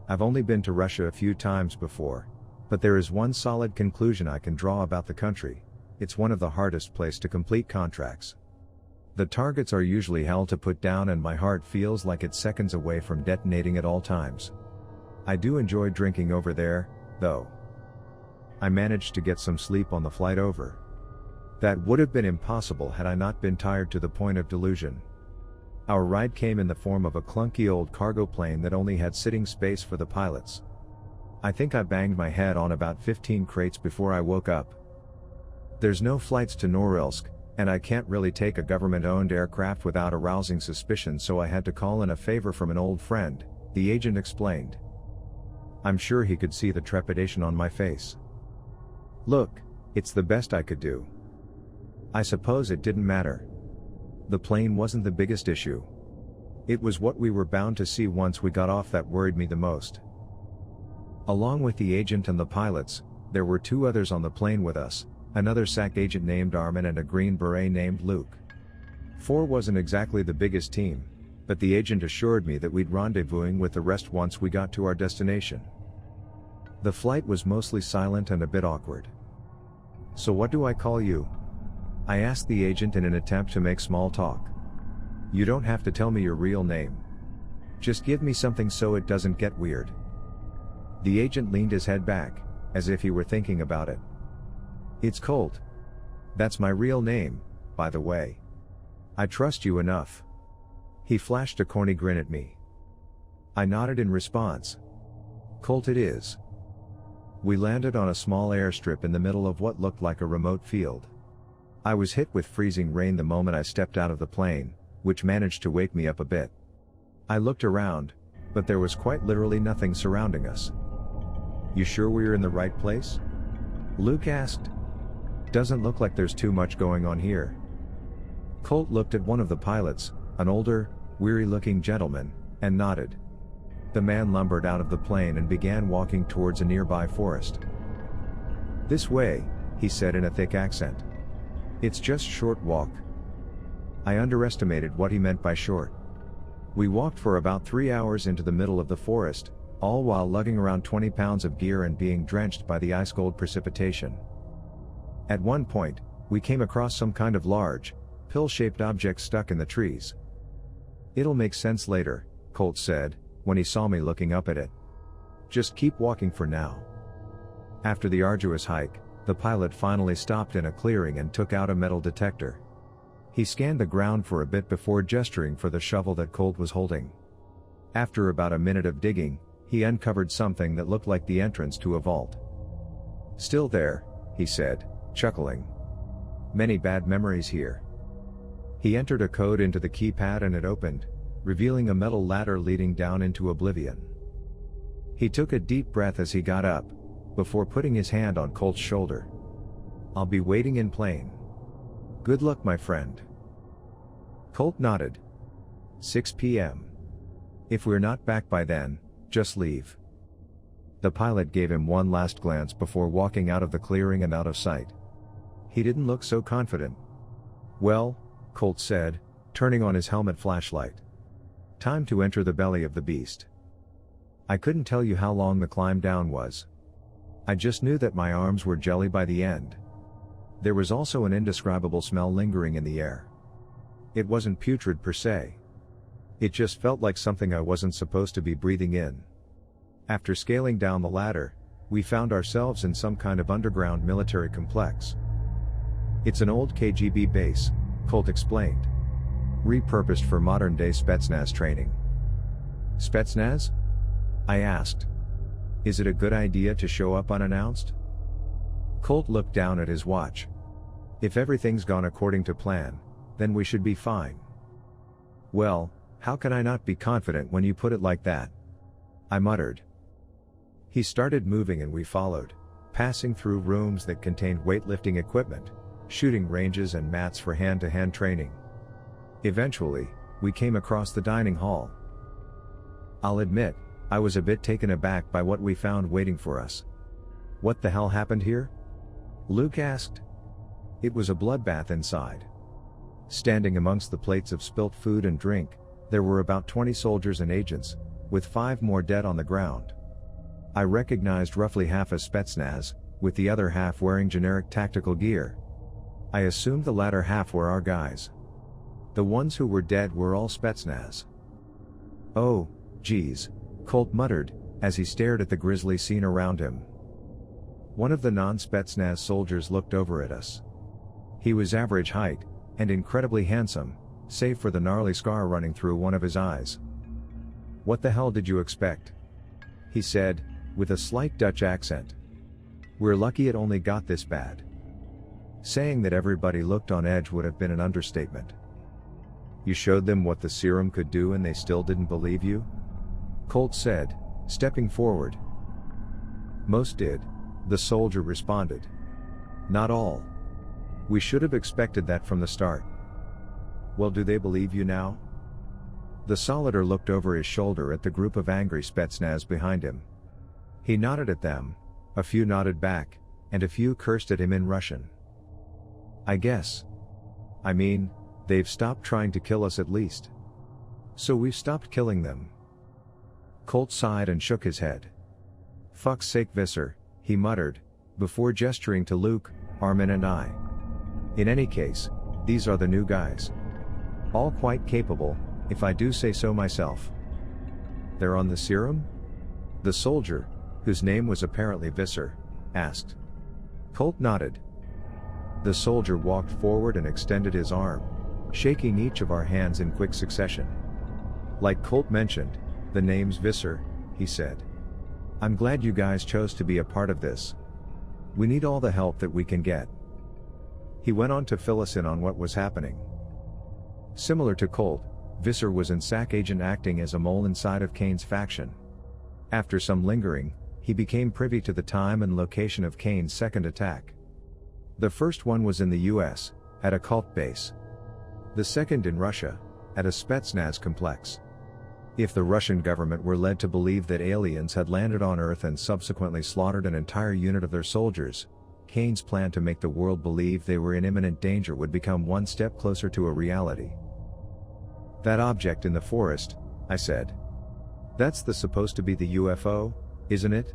I've only been to Russia a few times before, but there is one solid conclusion I can draw about the country: it's one of the hardest places to complete contracts. The targets are usually hell to put down, and my heart feels like it's seconds away from detonating at all times. I do enjoy drinking over there, though. I managed to get some sleep on the flight over. That would have been impossible had I not been tired to the point of delusion. Our ride came in the form of a clunky old cargo plane that only had sitting space for the pilots. I think I banged my head on about 15 crates before I woke up. There's no flights to Norilsk, and I can't really take a government-owned aircraft without arousing suspicion, so I had to call in a favor from an old friend, the agent explained. I'm sure he could see the trepidation on my face. Look, it's the best I could do. I suppose it didn't matter. The plane wasn't the biggest issue. It was what we were bound to see once we got off that worried me the most. Along with the agent and the pilots, there were two others on the plane with us, another SAC agent named Armin and a Green Beret named Luke. 4 wasn't exactly the biggest team, but the agent assured me that we'd rendezvousing with the rest once we got to our destination. The flight was mostly silent and a bit awkward. So what do I call you? I asked the agent in an attempt to make small talk. You don't have to tell me your real name. Just give me something so it doesn't get weird. The agent leaned his head back, as if he were thinking about it. It's Colt. That's my real name, by the way. I trust you enough. He flashed a corny grin at me. I nodded in response. Colt it is. We landed on a small airstrip in the middle of what looked like a remote field. I was hit with freezing rain the moment I stepped out of the plane, which managed to wake me up a bit. I looked around, but there was quite literally nothing surrounding us. You sure we're in the right place? Luke asked. Doesn't look like there's too much going on here. Colt looked at one of the pilots, an older, weary-looking gentleman, and nodded. The man lumbered out of the plane and began walking towards a nearby forest. This way, he said in a thick accent. It's just a short walk. I underestimated what he meant by short. We walked for about 3 hours into the middle of the forest, all while lugging around 20 pounds of gear and being drenched by the ice-cold precipitation. At one point, we came across some kind of large, pill-shaped object stuck in the trees. It'll make sense later, Colt said, when he saw me looking up at it. Just keep walking for now. After the arduous hike, the pilot finally stopped in a clearing and took out a metal detector. He scanned the ground for a bit before gesturing for the shovel that Colt was holding. After about a minute of digging, he uncovered something that looked like the entrance to a vault. Still there, he said, chuckling. Many bad memories here. He entered a code into the keypad and it opened, revealing a metal ladder leading down into oblivion. He took a deep breath as he got up, before putting his hand on Colt's shoulder. I'll be waiting in plane. Good luck, my friend. Colt nodded. 6 p.m. If we're not back by then, just leave. The pilot gave him one last glance before walking out of the clearing and out of sight. He didn't look so confident. Well, Colt said, turning on his helmet flashlight. Time to enter the belly of the beast. I couldn't tell you how long the climb down was. I just knew that my arms were jelly by the end. There was also an indescribable smell lingering in the air. It wasn't putrid per se. It just felt like something I wasn't supposed to be breathing in. After scaling down the ladder, we found ourselves in some kind of underground military complex. It's an old KGB base, Colt explained. Repurposed for modern-day Spetsnaz training. Spetsnaz? I asked. Is it a good idea to show up unannounced? Colt looked down at his watch. If everything's gone according to plan, then we should be fine. Well, how can I not be confident when you put it like that? I muttered. He started moving and we followed, passing through rooms that contained weightlifting equipment, shooting ranges and mats for hand-to-hand training. Eventually, we came across the dining hall. I'll admit, I was a bit taken aback by what we found waiting for us. What the hell happened here? Luke asked. It was a bloodbath inside. Standing amongst the plates of spilt food and drink, there were about 20 soldiers and agents, with 5 more dead on the ground. I recognized roughly half as Spetsnaz, with the other half wearing generic tactical gear. I assumed the latter half were our guys. The ones who were dead were all Spetsnaz. Oh, geez, Colt muttered, as he stared at the grisly scene around him. One of the non-Spetsnaz soldiers looked over at us. He was average height, and incredibly handsome, save for the gnarly scar running through one of his eyes. "What the hell did you expect?" he said, with a slight Dutch accent. "We're lucky it only got this bad." Saying that everybody looked on edge would have been an understatement. "You showed them what the serum could do and they still didn't believe you?" Colt said, stepping forward. "Most did," the soldier responded. "Not all. We should have expected that from the start." "Well, do they believe you now?" The Solider looked over his shoulder at the group of angry Spetsnaz behind him. He nodded at them, a few nodded back, and a few cursed at him in Russian. "I guess. I mean, they've stopped trying to kill us at least. So we've stopped killing them." Colt sighed and shook his head. "Fuck's sake, Visser," he muttered, before gesturing to Luke, Armin and I. "In any case, these are the new guys. All quite capable, if I do say so myself." "They're on the serum?" the soldier, whose name was apparently Visser, asked. Colt nodded. The soldier walked forward and extended his arm, shaking each of our hands in quick succession. "Like Colt mentioned, the name's Visser," he said. "I'm glad you guys chose to be a part of this. We need all the help that we can get." He went on to fill us in on what was happening. Similar to Colt, Visser was an SAC agent acting as a mole inside of Kane's faction. After some lingering, he became privy to the time and location of Kane's second attack. The first one was in the US, at a cult base. The second in Russia, at a Spetsnaz complex. If the Russian government were led to believe that aliens had landed on Earth and subsequently slaughtered an entire unit of their soldiers, Kane's plan to make the world believe they were in imminent danger would become one step closer to a reality. "That object in the forest," I said. "That's supposed to be the UFO, isn't it?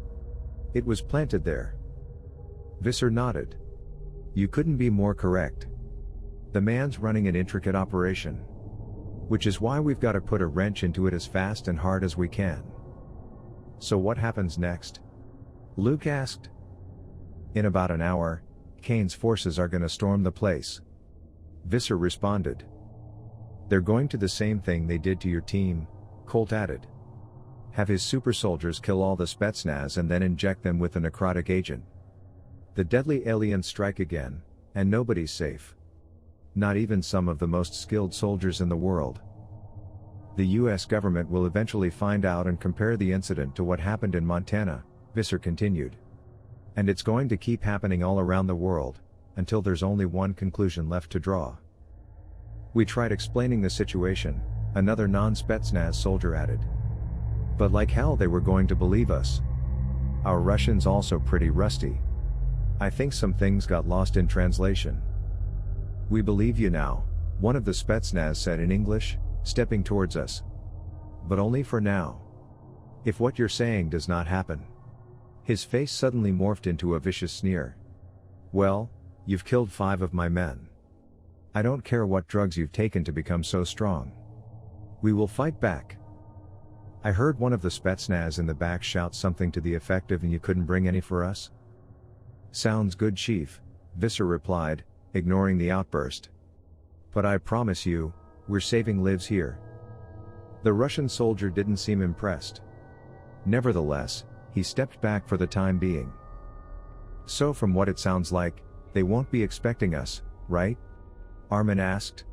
It was planted there." Visser nodded. "You couldn't be more correct. The man's running an intricate operation. Which is why we've got to put a wrench into it as fast and hard as we can." "So what happens next?" Luke asked. "In about an hour, Kane's forces are gonna storm the place," Visser responded. "They're going to the same thing they did to your team," Colt added. "Have his super soldiers kill all the Spetsnaz and then inject them with the necrotic agent. The deadly aliens strike again, and nobody's safe. Not even some of the most skilled soldiers in the world. The US government will eventually find out and compare the incident to what happened in Montana," Visser continued. "And it's going to keep happening all around the world, until there's only one conclusion left to draw." We tried explaining the situation, another non-Spetsnaz soldier added. "But like hell they were going to believe us. Our Russian's also pretty rusty. I think some things got lost in translation." "We believe you now," one of the Spetsnaz said in English, stepping towards us. "But only for now. If what you're saying does not happen." His face suddenly morphed into a vicious sneer. "Well, you've killed 5 of my men. I don't care what drugs you've taken to become so strong. We will fight back." I heard one of the Spetsnaz in the back shout something to the effect of, "And you couldn't bring any for us?" "Sounds good, Chief," Visser replied, ignoring the outburst. "But I promise you, we're saving lives here." The Russian soldier didn't seem impressed. Nevertheless, he stepped back for the time being. "So from what it sounds like, they won't be expecting us, right?" Armin asked.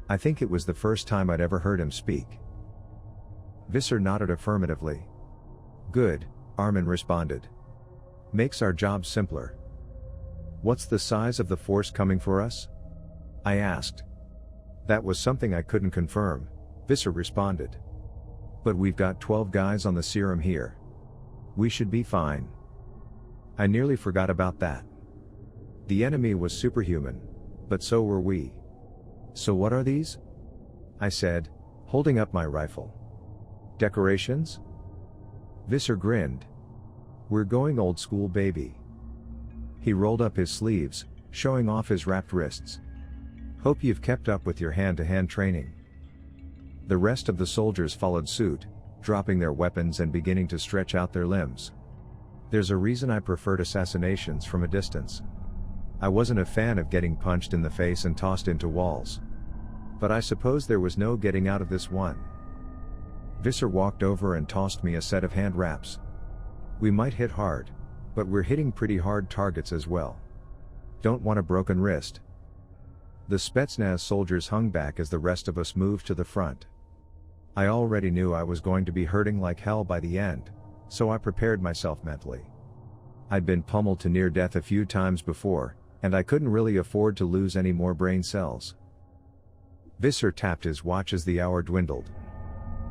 I think it was the first time I'd ever heard him speak. Visser nodded affirmatively. "Good," Armin responded. "Makes our job simpler." "What's the size of the force coming for us?" I asked. "That was something I couldn't confirm," Visser responded. "But we've got 12 guys on the serum here. We should be fine." I nearly forgot about that. The enemy was superhuman, but so were we. "So what are these?" I said, holding up my rifle. "Decorations?" Visser grinned. "We're going old school, baby." He rolled up his sleeves, showing off his wrapped wrists. "Hope you've kept up with your hand-to-hand training." The rest of the soldiers followed suit, dropping their weapons and beginning to stretch out their limbs. There's a reason I preferred assassinations from a distance. I wasn't a fan of getting punched in the face and tossed into walls. But I suppose there was no getting out of this one. Visser walked over and tossed me a set of hand wraps. "We might hit hard, but we're hitting pretty hard targets as well. Don't want a broken wrist." The Spetsnaz soldiers hung back as the rest of us moved to the front. I already knew I was going to be hurting like hell by the end, so I prepared myself mentally. I'd been pummeled to near death a few times before, and I couldn't really afford to lose any more brain cells. Visser tapped his watch as the hour dwindled.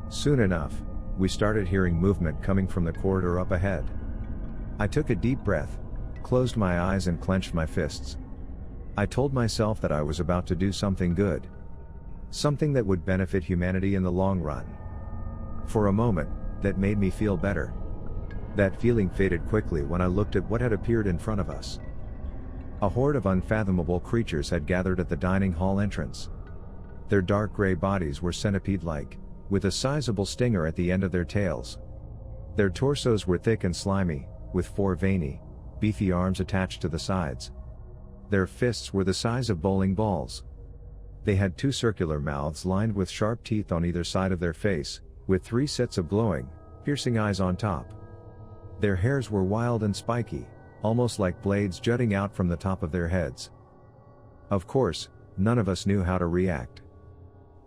Soon enough, we started hearing movement coming from the corridor up ahead. I took a deep breath, closed my eyes and clenched my fists. I told myself that I was about to do something good. Something that would benefit humanity in the long run. For a moment, that made me feel better. That feeling faded quickly when I looked at what had appeared in front of us. A horde of unfathomable creatures had gathered at the dining hall entrance. Their dark gray bodies were centipede-like, with a sizable stinger at the end of their tails. Their torsos were thick and slimy, with 4 veiny, beefy arms attached to the sides. Their fists were the size of bowling balls. They had 2 circular mouths lined with sharp teeth on either side of their face, with 3 sets of glowing, piercing eyes on top. Their hairs were wild and spiky, almost like blades jutting out from the top of their heads. Of course, none of us knew how to react.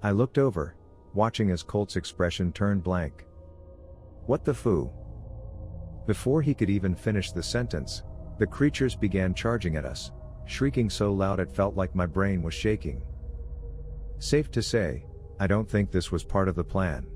I looked over, watching as Colt's expression turned blank. "What the foo?" Before he could even finish the sentence, the creatures began charging at us, shrieking so loud it felt like my brain was shaking. Safe to say, I don't think this was part of the plan.